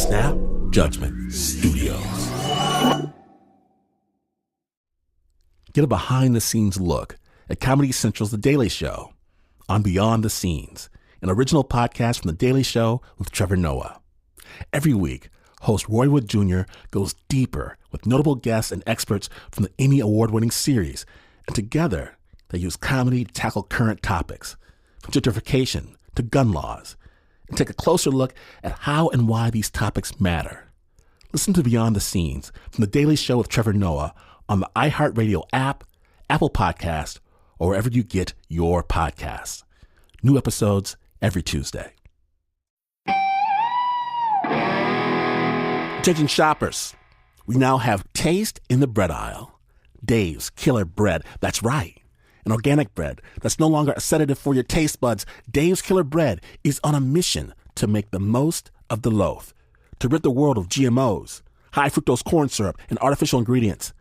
Snap Judgment Studios. Get a behind-the-scenes look at Comedy Central's The Daily Show on Beyond the Scenes, an original podcast from The Daily Show with Trevor Noah. Every week, host Roy Wood Jr. goes deeper with notable guests and experts from the Emmy Award-winning series, and together they use comedy to tackle current topics, from gentrification to gun laws, and take a closer look at how and why these topics matter. Listen to Beyond the Scenes from The Daily Show with Trevor Noah on the iHeartRadio app, Apple Podcast, or wherever you get your podcasts. New episodes every Tuesday. Attention shoppers, we now have taste in the bread aisle. Dave's Killer Bread, that's right. An organic bread that's no longer a sedative for your taste buds. Dave's Killer Bread is on a mission to make the most of the loaf, to rid the world of GMOs, high fructose corn syrup, and artificial ingredients,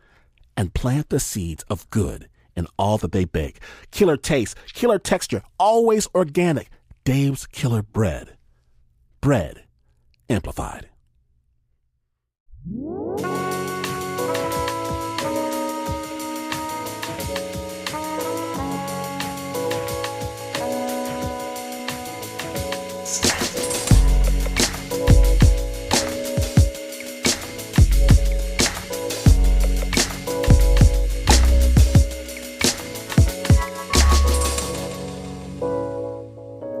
and plant the seeds of good in all that they bake. Killer taste, killer texture, always organic. Dave's Killer Bread. Bread amplified.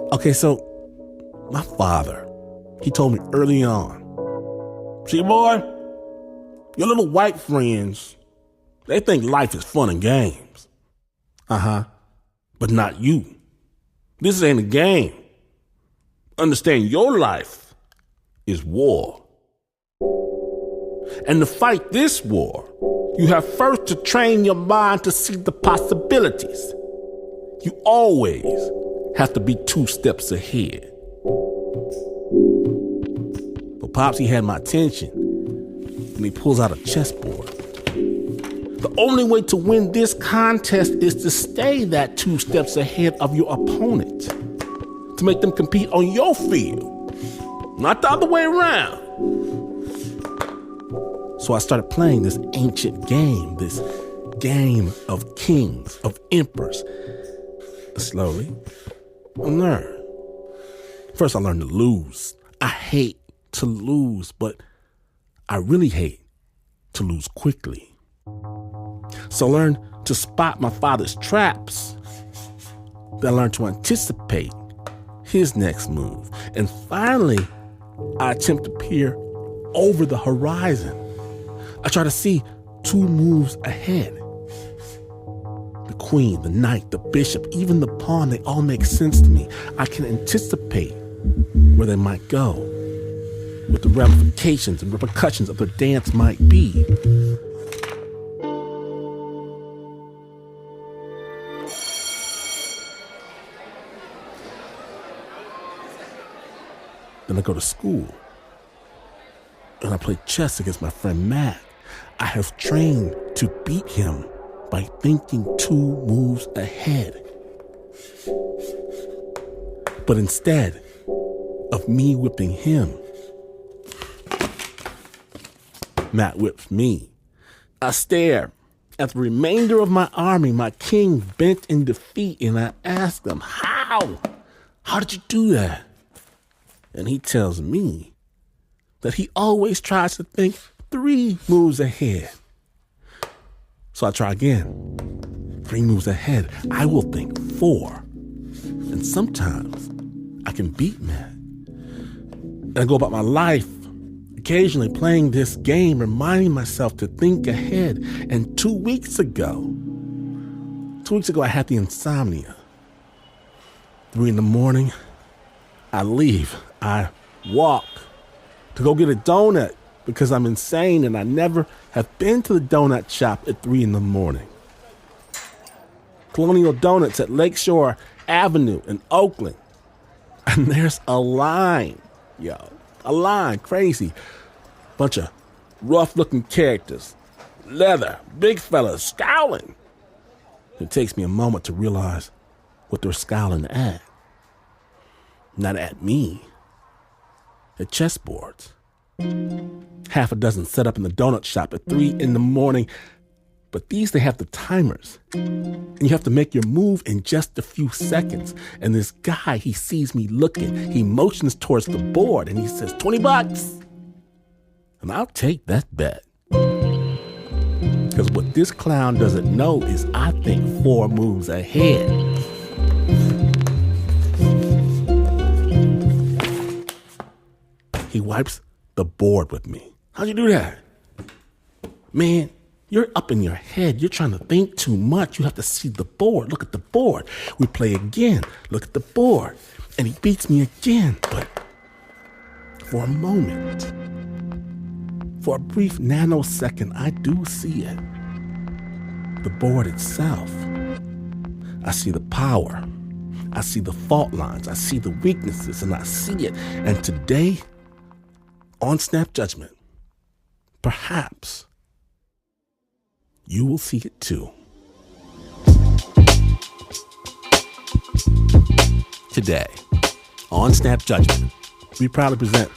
Okay, so my father, he told me early on, see, boy, your little white friends, they think life is fun and games. But not you. This ain't a game. Understand your life is war. And to fight this war, you have first to train your mind to see the possibilities. You always have to be 2 steps ahead. But Pops, he had my attention, and he pulls out a chessboard. The only way to win this contest is to stay that 2 steps ahead of your opponent, to make them compete on your field, not the other way around. So I started playing this ancient game, this game of kings, of emperors. Slowly, I learned. First, I learned to lose. I hate to lose, but I really hate to lose quickly. So I learned to spot my father's traps. Then I learned to anticipate his next move. And finally, I attempt to peer over the horizon. I try to see 2 moves ahead. The queen, the knight, the bishop, even the pawn, they all make sense to me. I can anticipate where they might go, what the ramifications and repercussions of their dance might be. Then I go to school, and I play chess against my friend Matt. I have trained to beat him by thinking 2 moves ahead. But instead of me whipping him, Matt whips me. I stare at the remainder of my army, my king bent in defeat, and I ask him, how? How did you do that? And he tells me that he always tries to think 3 moves ahead. So I try again. 3 moves ahead. I will think 4. And sometimes I can beat Matt. And I go about my life, occasionally playing this game, reminding myself to think ahead. And 2 weeks ago, I had the insomnia. 3 in the morning, I leave. I walk to go get a donut because I'm insane and I never have been to the donut shop at 3 in the morning. Colonial Donuts at Lakeshore Avenue in Oakland. And there's a line, a line, crazy. Bunch of rough-looking characters, leather, big fellas, scowling. It takes me a moment to realize what they're scowling at. Not at me. At chessboards. Half a dozen set up in the donut shop at 3 in the morning. But these, they have the timers. And you have to make your move in just a few seconds. And this guy, he sees me looking. He motions towards the board and he says, $20. And I'll take that bet. Because what this clown doesn't know is I think 4 moves ahead. He wipes the board with me. How'd you do that? Man, you're up in your head. You're trying to think too much. You have to see the board. Look at the board. We play again. Look at the board. And he beats me again. But for a moment, for a brief nanosecond, I do see it. The board itself. I see the power. I see the fault lines. I see the weaknesses, and I see it. And today, on Snap Judgment, perhaps you will see it too. Today, on Snap Judgment, we proudly present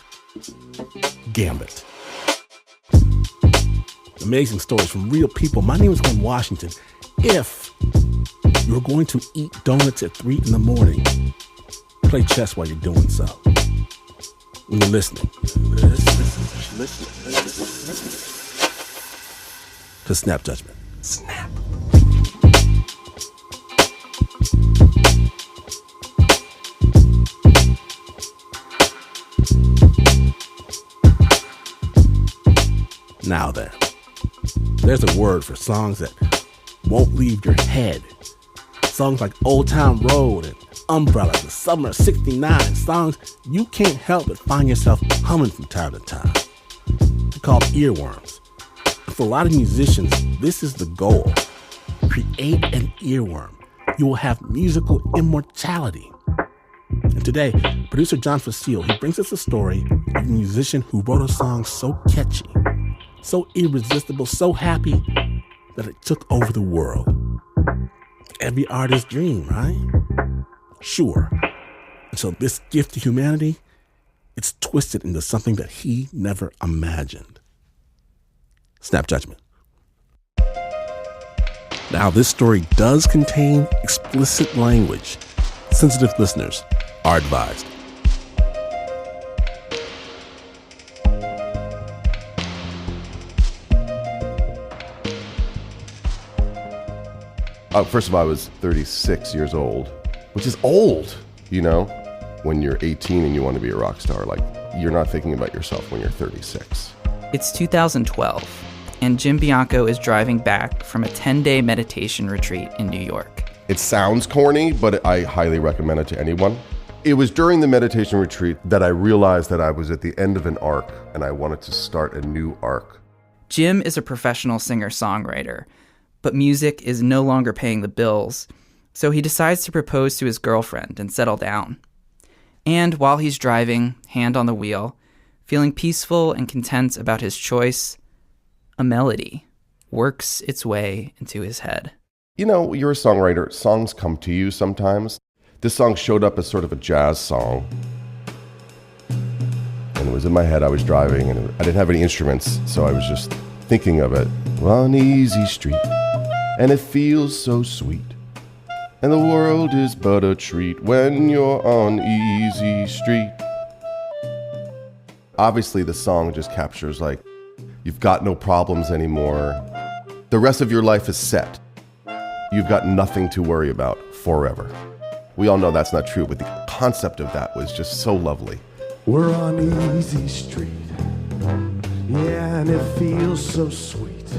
Gambit. Amazing stories from real people. My name is Glenn Washington. If you're going to eat donuts at 3 in the morning, play chess while you're doing so. When you're listening. Listen. To Snap Judgment. Snap. Now then, there's a word for songs that won't leave your head. Songs like Old Town Road and Umbrella, The Summer of '69, songs you can't help but find yourself humming from time to time. They're called earworms. And for a lot of musicians, this is the goal. Create an earworm. You will have musical immortality. And today, producer John Fecile, he brings us a story of a musician who wrote a song so catchy, so irresistible, so happy that it took over the world. Every artist's dream, right? Sure. And so this gift to humanity, it's twisted into something that he never imagined. Snap Judgment. Now, this story does contain explicit language. Sensitive listeners are advised. First of all, I was 36 years old, which is old, you know, when you're 18 and you want to be a rock star. Like, you're not thinking about yourself when you're 36. It's 2012, and Jim Bianco is driving back from a 10-day meditation retreat in New York. It sounds corny, but I highly recommend it to anyone. It was during the meditation retreat that I realized that I was at the end of an arc, and I wanted to start a new arc. Jim is a professional singer-songwriter, but music is no longer paying the bills, so he decides to propose to his girlfriend and settle down. And while he's driving, hand on the wheel, feeling peaceful and content about his choice, a melody works its way into his head. You know, you're a songwriter. Songs come to you sometimes. This song showed up as sort of a jazz song. And it was in my head. I was driving, and I didn't have any instruments, so I was just thinking of it. On easy street, and it feels so sweet. And the world is but a treat when you're on easy street. Obviously, the song just captures, like, you've got no problems anymore. The rest of your life is set. You've got nothing to worry about forever. We all know that's not true, but the concept of that was just so lovely. We're on easy street, yeah, and it feels so sweet.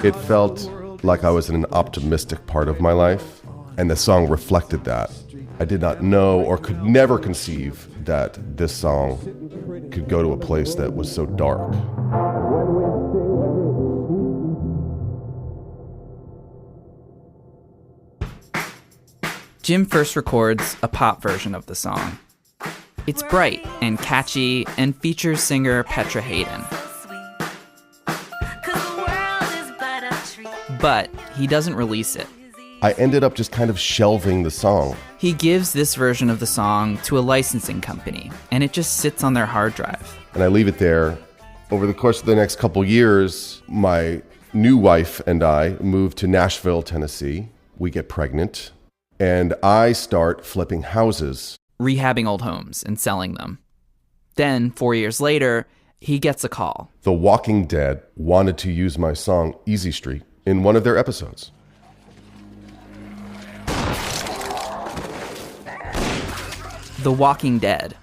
It felt like I was in an optimistic part of my life, and the song reflected that. I did not know or could never conceive that this song could go to a place that was so dark. Jim first records a pop version of the song. It's bright and catchy and features singer Petra Haden. But he doesn't release it. I ended up just kind of shelving the song. He gives this version of the song to a licensing company, and it just sits on their hard drive. And I leave it there. Over the course of the next couple years, my new wife and I moved to Nashville, Tennessee. We get pregnant, and I start flipping houses. Rehabbing old homes and selling them. Then, 4 years later, he gets a call. The Walking Dead wanted to use my song Easy Street in one of their episodes. The Walking Dead,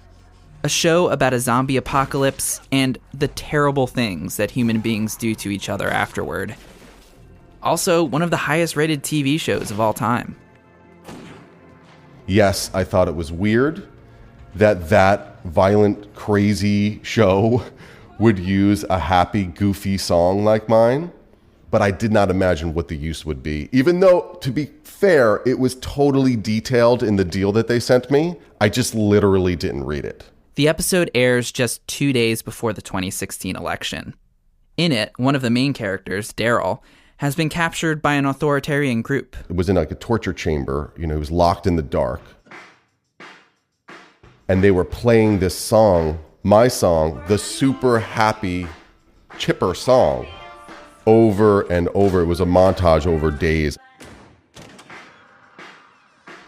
a show about a zombie apocalypse and the terrible things that human beings do to each other afterward. Also, one of the highest rated TV shows of all time. Yes, I thought it was weird that violent, crazy show would use a happy, goofy song like mine, but I did not imagine what the use would be. Even though, to be fair, it was totally detailed in the deal that they sent me, I just literally didn't read it. The episode airs just 2 days before the 2016 election. In it, one of the main characters, Daryl, has been captured by an authoritarian group. It was in like a torture chamber, he was locked in the dark. And they were playing this song, my song, the super happy, chipper song, over and over. It was a montage over days.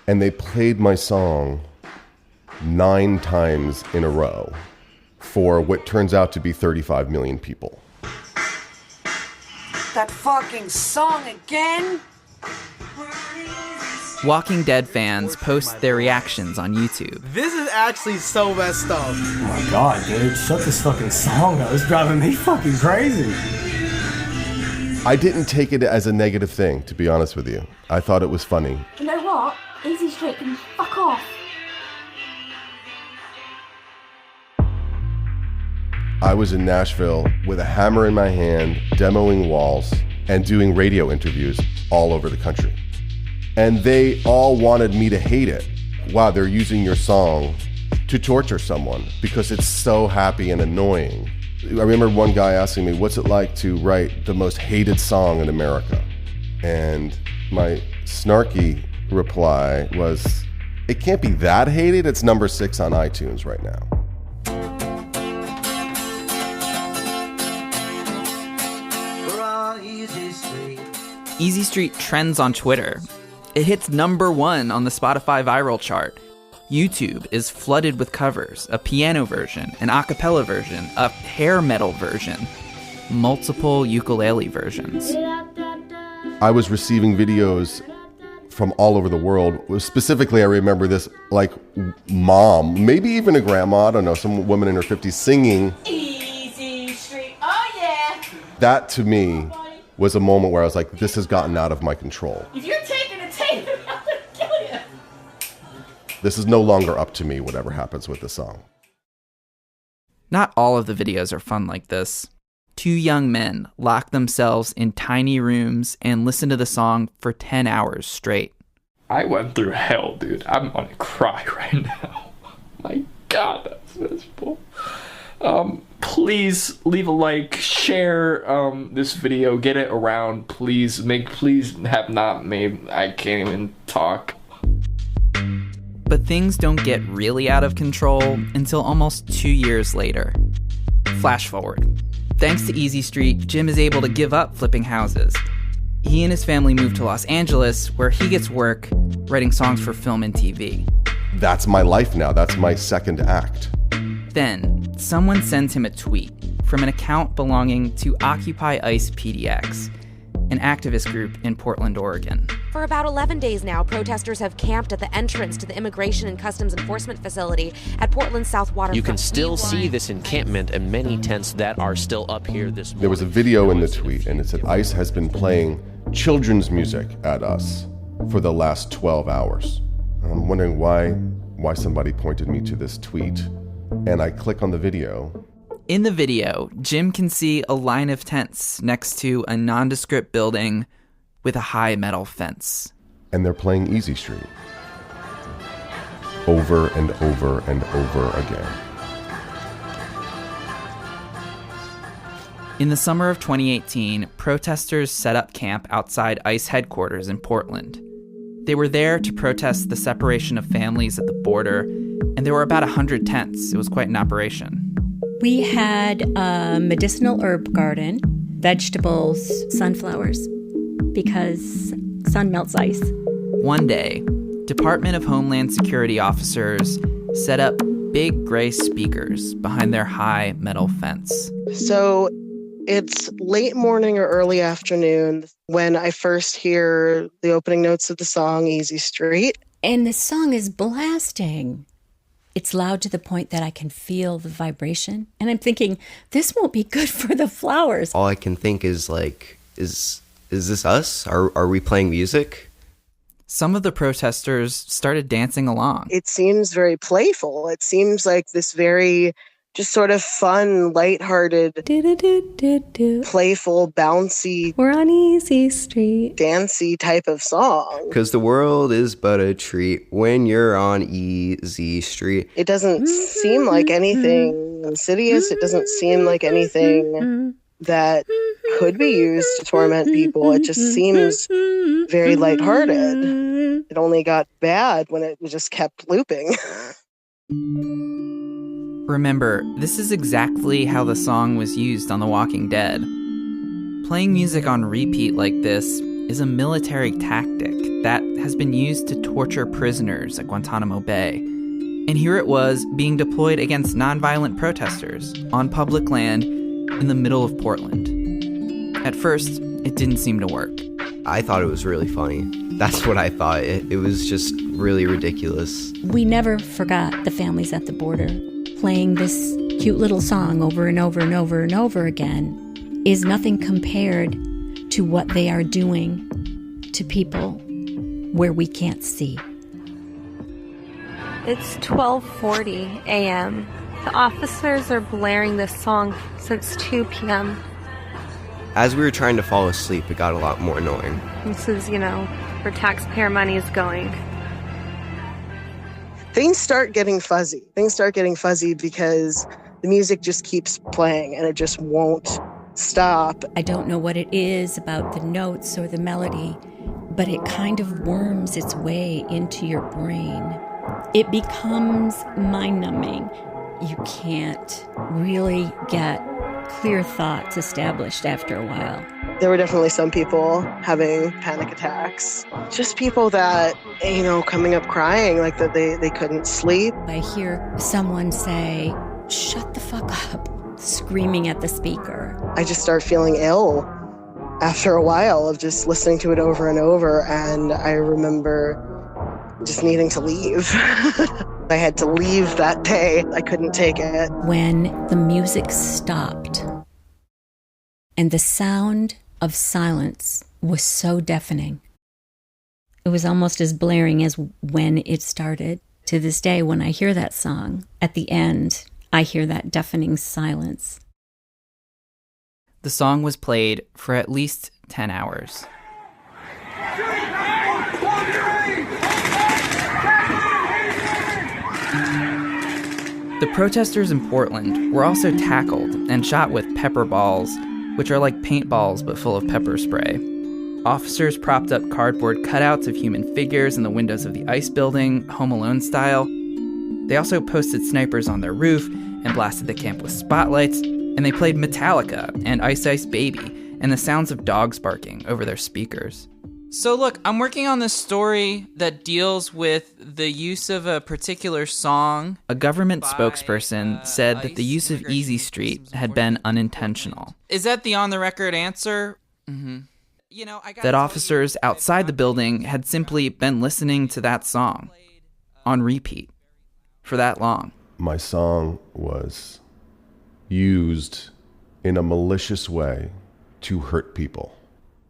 And they played my song 9 times in a row for what turns out to be 35 million people. That fucking song again? Walking Dead fans post their reactions on YouTube. This is actually so messed up. Oh my god, dude, shut this fucking song up. It's driving me fucking crazy. I didn't take it as a negative thing, to be honest with you. I thought it was funny. You know what? Easy Street can fuck off. I was in Nashville with a hammer in my hand, demoing walls, and doing radio interviews all over the country. And they all wanted me to hate it. Wow, they're using your song to torture someone because it's so happy and annoying. I remember one guy asking me, what's it like to write the most hated song in America? And my snarky reply was, it can't be that hated. It's number 6 on iTunes right now. Easy Street trends on Twitter. It hits number 1 on the Spotify viral chart. YouTube is flooded with covers, a piano version, an a cappella version, a hair metal version, multiple ukulele versions. I was receiving videos from all over the world. Specifically, I remember this, like, mom, maybe even a grandma, I don't know, some woman in her 50s singing. Easy Street, oh yeah. That, to me, was a moment where I was like, this has gotten out of my control. If you're taking a tape, I'm gonna kill you. This is no longer up to me, whatever happens with the song. Not all of the videos are fun like this. 2 young men lock themselves in tiny rooms and listen to the song for 10 hours straight. I went through hell, dude. I'm gonna cry right now. My God, that's miserable. Please leave a like, share this video, get it around, please have not made, I can't even talk. But things don't get really out of control until almost 2 years later. Flash forward. Thanks to Easy Street, Jim is able to give up flipping houses. He and his family move to Los Angeles, where he gets work writing songs for film and TV. That's my life now. That's my second act. Then, someone sends him a tweet from an account belonging to Occupy ICE PDX, an activist group in Portland, Oregon. For about 11 days now, protesters have camped at the entrance to the Immigration and Customs Enforcement facility at Portland's South Waterfront. You can still see this encampment and many tents that are still up here this morning. There was a video in the tweet, and it said ICE has been playing children's music at us for the last 12 hours. I'm wondering why somebody pointed me to this tweet, and I click on the video. In the video, Jim can see a line of tents next to a nondescript building with a high metal fence. And they're playing Easy Street over and over and over again. In the summer of 2018, protesters set up camp outside ICE headquarters in Portland. They were there to protest the separation of families at the border, and there were about 100 tents. It was quite an operation. We had a medicinal herb garden, vegetables, sunflowers, because sun melts ice. One day, Department of Homeland Security officers set up big gray speakers behind their high metal fence. So it's late morning or early afternoon when I first hear the opening notes of the song Easy Street. And the song is blasting. It's loud to the point that I can feel the vibration. And I'm thinking, this won't be good for the flowers. All I can think is like, is this us? Are we playing music? Some of the protesters started dancing along. It seems very playful. It seems like this very just sort of fun, lighthearted, playful, bouncy, we're on Easy Street, dancey type of song. Because the world is but a treat when you're on Easy Street. It doesn't seem like anything insidious. It doesn't seem like anything that could be used to torment people. It just seems very lighthearted. It only got bad when it just kept looping. Remember, this is exactly how the song was used on The Walking Dead. Playing music on repeat like this is a military tactic that has been used to torture prisoners at Guantanamo Bay. And here it was being deployed against nonviolent protesters on public land in the middle of Portland. At first, it didn't seem to work. I thought it was really funny. That's what I thought. It was just really ridiculous. We never forgot the families at the border. Playing this cute little song over and over and over and over again is nothing compared to what they are doing to people where we can't see. It's 12:40 a.m. The officers are blaring this song since 2 p.m. As we were trying to fall asleep, it got a lot more annoying. This is, where taxpayer money is going. Things start getting fuzzy. Things start getting fuzzy because the music just keeps playing and it just won't stop. I don't know what it is about the notes or the melody, but it kind of worms its way into your brain. It becomes mind-numbing. You can't really get clear thoughts established after a while. There were definitely some people having panic attacks. Just people that, coming up crying, like that they couldn't sleep. I hear someone say, "Shut the fuck up," screaming at the speaker. I just start feeling ill after a while of just listening to it over and over. And I remember just needing to leave. I had to leave that day. I couldn't take it. When the music stopped and the sound of silence was so deafening, it was almost as blaring as when it started. To this day, when I hear that song, at the end, I hear that deafening silence. The song was played for at least 10 hours. The protesters in Portland were also tackled and shot with pepper balls, which are like paintballs but full of pepper spray. Officers propped up cardboard cutouts of human figures in the windows of the ICE building, Home Alone style. They also posted snipers on their roof and blasted the camp with spotlights, and they played Metallica and Ice Ice Baby and the sounds of dogs barking over their speakers. So look, I'm working on this story that deals with the use of a particular song. A government spokesperson said that the use of Easy Street had been unintentional. Is that the on-the-record answer? Mm-hmm. That officers outside the building had simply been listening to that song on repeat for that long. My song was used in a malicious way to hurt people.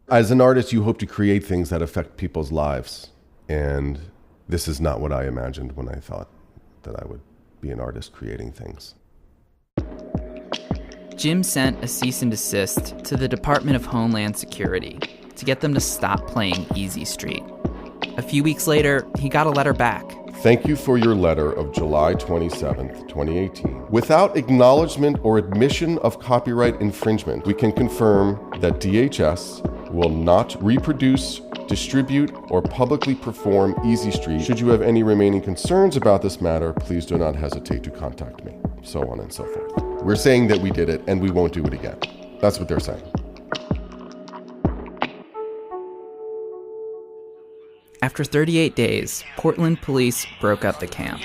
As an artist, you hope to create things that affect people's lives. And this is not what I imagined when I thought that I would be an artist creating things. Jim sent a cease and desist to the Department of Homeland Security to get them to stop playing Easy Street. A few weeks later, he got a letter back. Thank you for your letter of July 27th, 2018. Without acknowledgement or admission of copyright infringement, we can confirm that DHS will not reproduce distribute, or publicly perform Easy Street. Should you have any remaining concerns about this matter, please do not hesitate to contact me. So on and so forth. We're saying that we did it and we won't do it again. That's what they're saying. After 38 days, Portland police broke up the camp.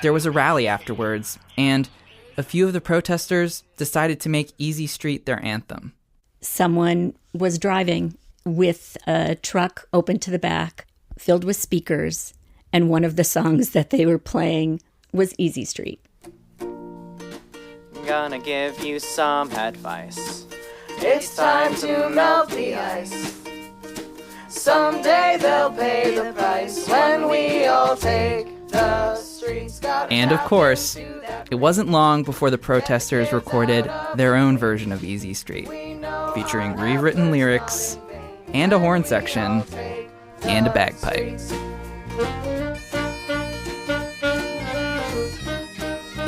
There was a rally afterwards, and a few of the protesters decided to make Easy Street their anthem. Someone was driving with a truck open to the back, filled with speakers, and one of the songs that they were playing was Easy Street. Gonna give you some advice. It's time to melt the ice. Someday they'll pay the price when we all take the streets. And of course, it wasn't long before the protesters recorded their own version of Easy Street, featuring rewritten lyrics, and a horn section, and a bagpipe.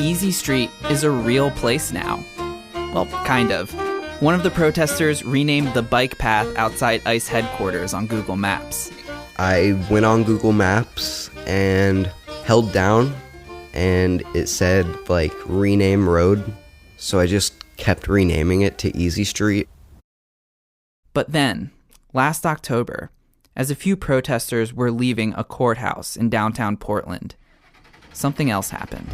Easy Street is a real place now. Well, kind of. One of the protesters renamed the bike path outside ICE headquarters on Google Maps. I went on Google Maps and held down, and it said, rename road. So I just kept renaming it to Easy Street. But then, last October, as a few protesters were leaving a courthouse in downtown Portland, something else happened.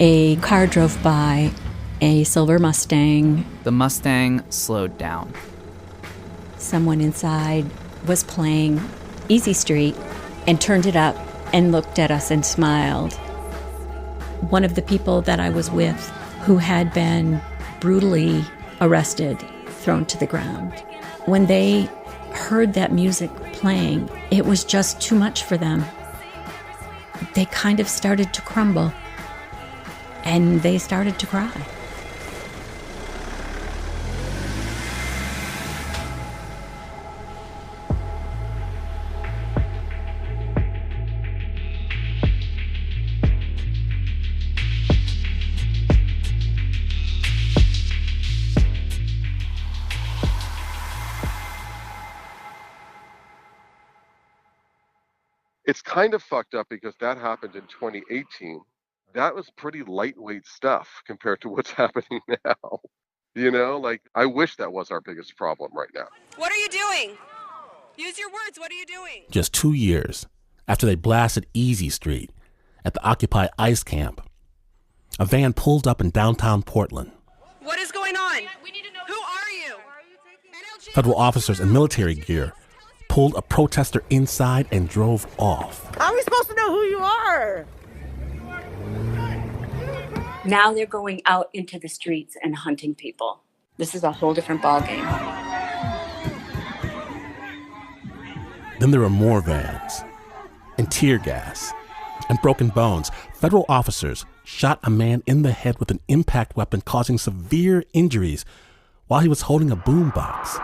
A car drove by, a silver Mustang. The Mustang slowed down. Someone inside was playing Easy Street and turned it up and looked at us and smiled. One of the people that I was with, who had been brutally arrested, thrown to the ground. When they heard that music playing, it was just too much for them. They kind of started to crumble, and they started to cry. It's kind of fucked up because that happened in 2018. That was pretty lightweight stuff compared to what's happening now. I wish that was our biggest problem right now. What are you doing? Use your words. What are you doing? Just 2 years after they blasted Easy Street at the Occupy ICE camp, a van pulled up in downtown Portland. What is going on? We need to know. Who are you? Federal officers in military gear pulled a protester inside and drove off. How are we supposed to know who you are? Now they're going out into the streets and hunting people. This is a whole different ballgame. Then there were more vans, and tear gas, and broken bones. Federal officers shot a man in the head with an impact weapon, causing severe injuries while he was holding a boombox.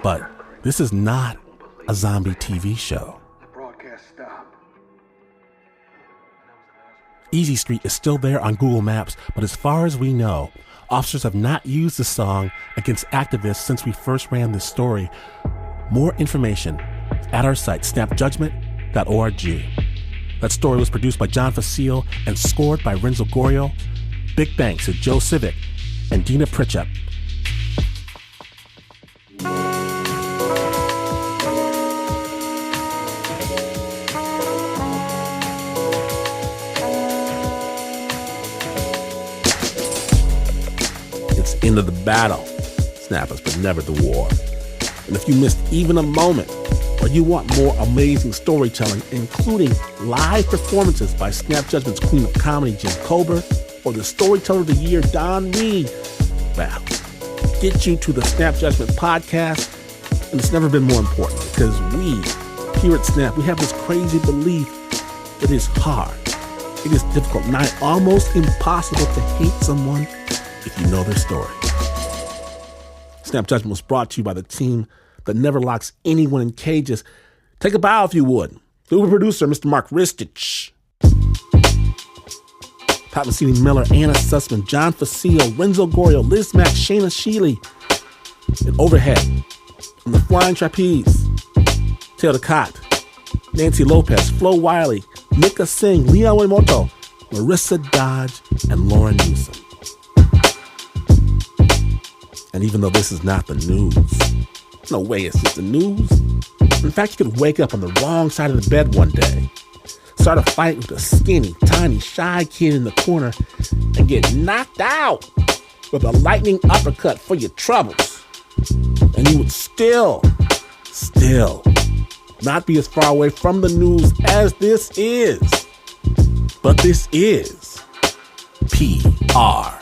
But this is not a zombie TV show. Easy Street is still there on Google Maps, but as far as we know, officers have not used the song against activists since we first ran this story. More information at our site, snapjudgment.org. That story was produced by John Fecile and scored by Renzo Gorrio. Big thanks to Joe Sivick and Deena Prichep. It's the end of the battle, snappers, but never the war. And if you missed even a moment, or you want more amazing storytelling, including live performances by Snap Judgment's Queen of Comedy, Jim Colbert, or the Storyteller of the Year, Don Reed, well, get you to the Snap Judgment podcast. And it's never been more important because we, here at Snap, we have this crazy belief that it is hard, it is difficult, nigh almost impossible to hate someone if you know their story. Snap Judgment was brought to you by the team that never locks anyone in cages. Take a bow if you would. The producer, Mr. Mark Ristich. Pat Mesiti-Miller, Anna Sussman, John Fecile, Renzo Gorrio, Liz Mack, Shayna Sheely. And overhead, on the flying trapeze, Teo Ducot, Nancy Lopez, Flo Wiley, Mika Singh, Leon Wimoto, Marissa Dodge, and Lauren Newsom. And even though this is not the news, no way it's just the news. In fact, you could wake up on the wrong side of the bed one day, start a fight with a skinny, tiny, shy kid in the corner, and get knocked out with a lightning uppercut for your troubles. And you would still not be as far away from the news as this is. But this is PR.